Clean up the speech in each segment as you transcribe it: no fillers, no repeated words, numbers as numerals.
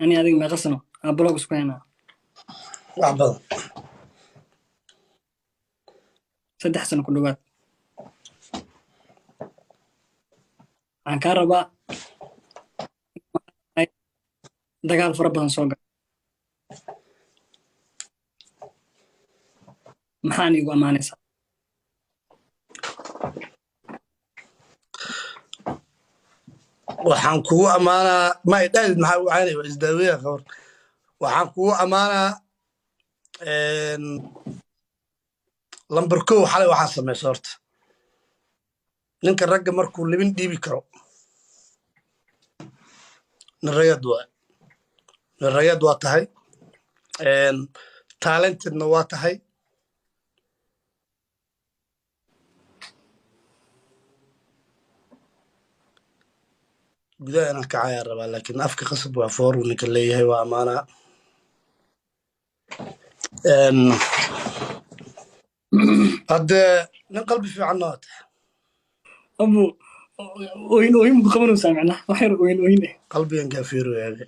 أنا هذيك ما قصنا بلوغ سكوينا وعبد 3 سنة كل وقت عن كهرباء دقال فرا بدن soo gal maxaan igu amaanaysaa waxaan kugu amaanaa ma idhaahid maxaa u caanay waa isdaaweeya khawr waxaan kugu amaanaa lambar kow xalay waxaa samaysa horta ninka ragga markuu libin dhiibi karo nin ragad waa tahay talentedna waa tahay gudaha inaan kacayaa rabaa laakiin afka qasab waa foor uu ninka leeyahay waa amaanaa haddee nin qalbi fiicanna waa tahay abu ooyin buu qabanaysaa macnaha wax yar ooyin qalbigan kaafiirooyaade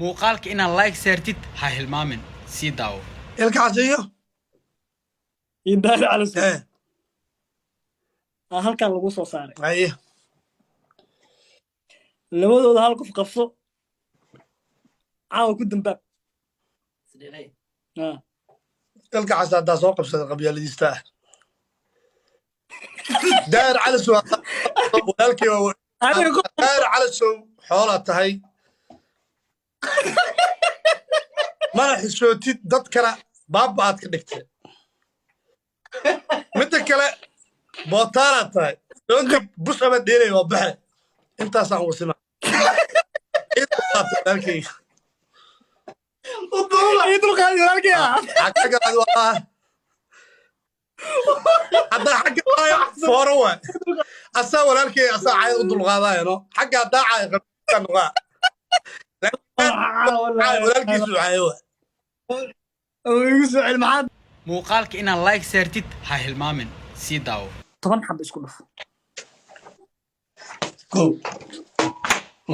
muuqaalka inaan like saartid ha hilmaamin sii daawo ilka caseeyo idaali calas halkan lagu soo saaray haye labadooda hal qof qabso caawa ku dambaab ilka case haddaa soo qabsada qabyaaladiista ah daahir calasow walaalkay daahir calasow xoolaa tahay mana xishootid dadkana baaba aad ka dhigtay midda kale bootaanaad tahay doonka bus ama dheelay waa baxe intaasaan wasima walaalkay dulqaadi walaalkay haddaa xagga waayo fooro waay asaa walaalkay asaa cayad u dulqaadaayano xagga haddaa caay qabka noqaa walaalkiisu caayo waay igu soo celi maxaad muuqaalka inaan like saartid ha hilmaamin sii daawo 10 xab isku dhuf kow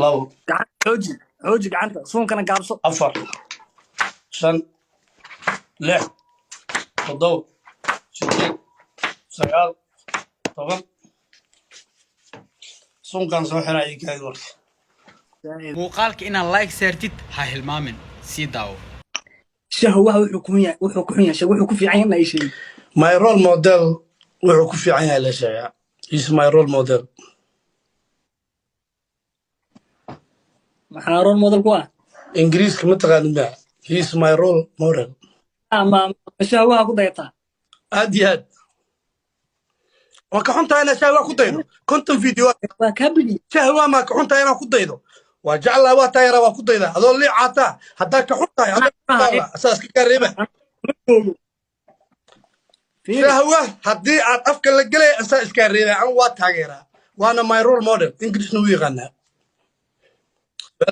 labo xooji gacanta suunkana gaabso 4 5 6 7 8 9 10 suunkan soo xiraa ii kaadi marka muuqaalka inaan like saartid ha hilmaamin sii daawo shahwaha wuxuu ku xun yahay wuxuu ku fiican yahay sheey my role model wuxuu ku fiican yahay la sheegaa is my role model maxaa role model ku ah ingiriiska ma taqaanin ma he is my role model ama shahwaha ku dayata aad iyo aad waa ka xun tahay inaa shahwa ku daydo konton video waa ka bigi shahwa ma ka xun tahay inaa ku daydo waa jeclaa waa taayara waa ku dayda adoo liicaataa haddaa ka xun tahay asaas ka gareeba shahwa haddii aad afka la gelay asaa iskaa reebaa an waa taageeraa waana my role model ingiriisna u yaqaanaa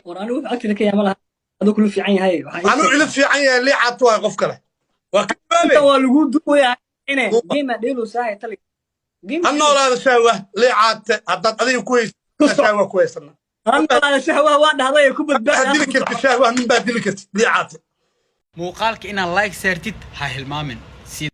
war anigu wuxuu agtida ka yaama laha adoo kula fiican yahay anuu ila fiican yahay liicaata waa qof kale waa ka inta waa lagu duwaya ine geema dheelo saahay tali han noolaada shahwa liicaata haddaad adiga ku haysa shahwa ku haysana hannoolaada shahwaha waa dhahday ku badbaada dili karta shahwa min baa dili karta liicaata muuqaalka inaan like saartid ha hilmaamin